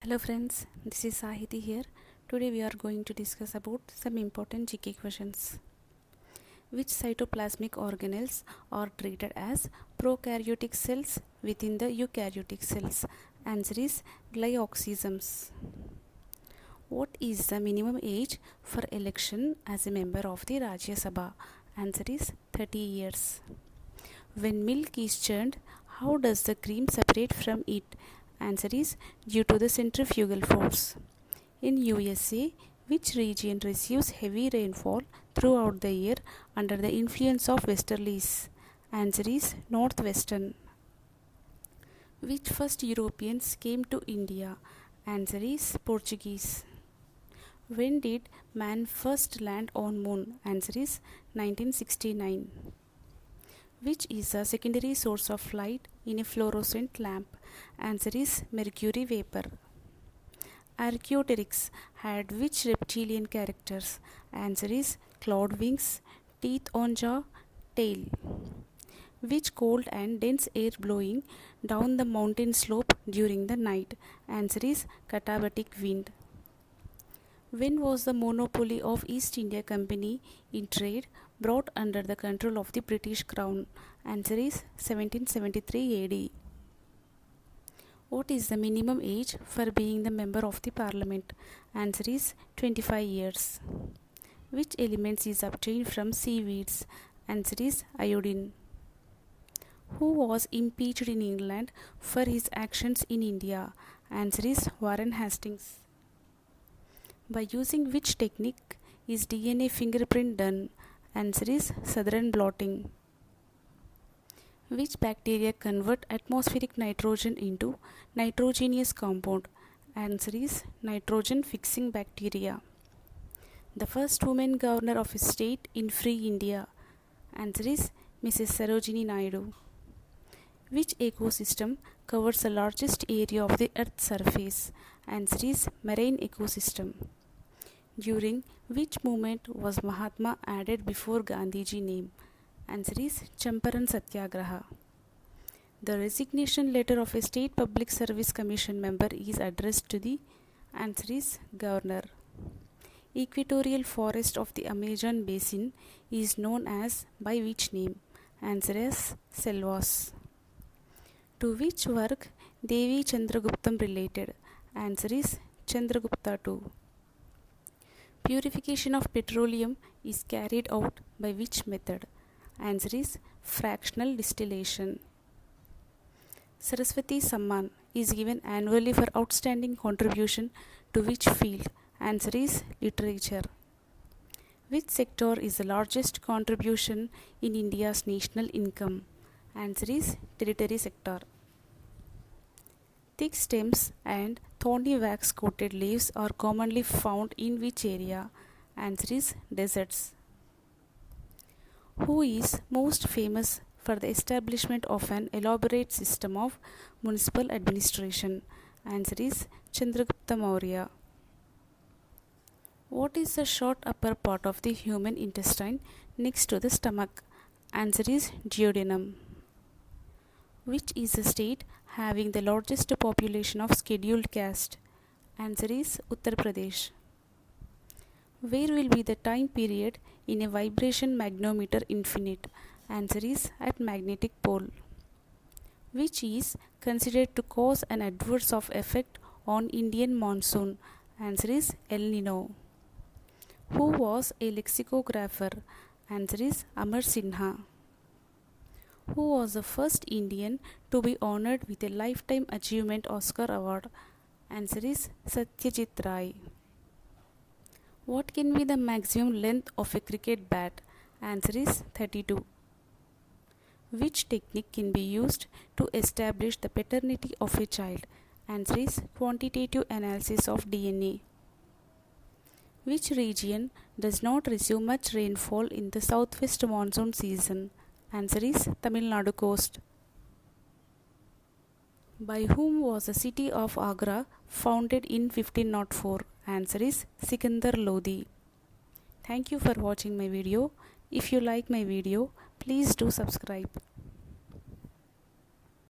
Hello friends, this is Sahiti here. Today we are going to discuss about some important GK questions. Which cytoplasmic organelles are treated as prokaryotic cells within the eukaryotic cells? Answer is glioxysms. What is the minimum age for election as a member of the Rajya Sabha? Answer is 30 years. When milk is churned, how does the cream separate from it? Answer is due to the centrifugal force. In USA, which region receives heavy rainfall throughout the year under the influence of westerlies? Answer is northwestern. Which first Europeans came to India? Answer is Portuguese. When did man first land on moon? Answer is 1969. Which is a secondary source of light in a fluorescent lamp? Answer is mercury vapor. Archaeopteryx had which reptilian characters? Answer is cloud wings, teeth on jaw, tail. Which cold and dense air blowing down the mountain slope during the night? Answer is katabatic wind. When was the monopoly of East India Company in trade brought under the control of the British Crown? Answer is 1773 AD. What is the minimum age for being the member of the parliament? Answer is 25 years. Which elements is obtained from seaweeds? Answer is iodine. Who was impeached in England for his actions in India? Answer is Warren Hastings. By using which technique is DNA fingerprint done? Answer is Southern blotting. Which bacteria convert atmospheric nitrogen into nitrogenous compound? Answer is nitrogen fixing bacteria. The first woman governor of a state in free India? Answer is Mrs. Sarojini Naidu. Which ecosystem covers the largest area of the earth's surface? Answer is marine ecosystem. During which movement was Mahatma added before Gandhiji name? Answer is Champaran Satyagraha. The resignation letter of a state public service commission member is addressed to the answer is governor. Equatorial forest of the Amazon basin is known as by which name? Answer is selvas. To which work Devi Chandraguptam related? Answer is Chandragupta II. Purification of petroleum is carried out by which method? Answer is fractional distillation. Saraswati Samman is given annually for outstanding contribution to which field? Answer is literature. Which sector is the largest contribution in India's national income? Answer is territory sector. Thick stems and thorny wax coated leaves are commonly found in which area? Answer is deserts. Who is most famous for the establishment of an elaborate system of municipal administration? Answer is Chandragupta Maurya. What is the short upper part of the human intestine next to the stomach? Answer is duodenum. Which is the state having the largest population of scheduled caste? Answer is Uttar Pradesh. Where will be the time period in a vibration magnetometer infinite? Answer is at magnetic pole. Which is considered to cause an adverse of effect on Indian monsoon? Answer is El Nino. Who was a lexicographer? Answer is Amar Sinha. Who was the first Indian to be honored with a Lifetime Achievement Oscar Award? Answer is Satyajit Ray. What can be the maximum length of a cricket bat? Answer is 32. Which technique can be used to establish the paternity of a child? Answer is quantitative analysis of DNA. Which region does not receive much rainfall in the southwest monsoon season? Answer is Tamil Nadu coast. By whom was the city of Agra founded in 1504? Answer is Sikandar Lodi. Thank you for watching my video. If you like my video, please do subscribe.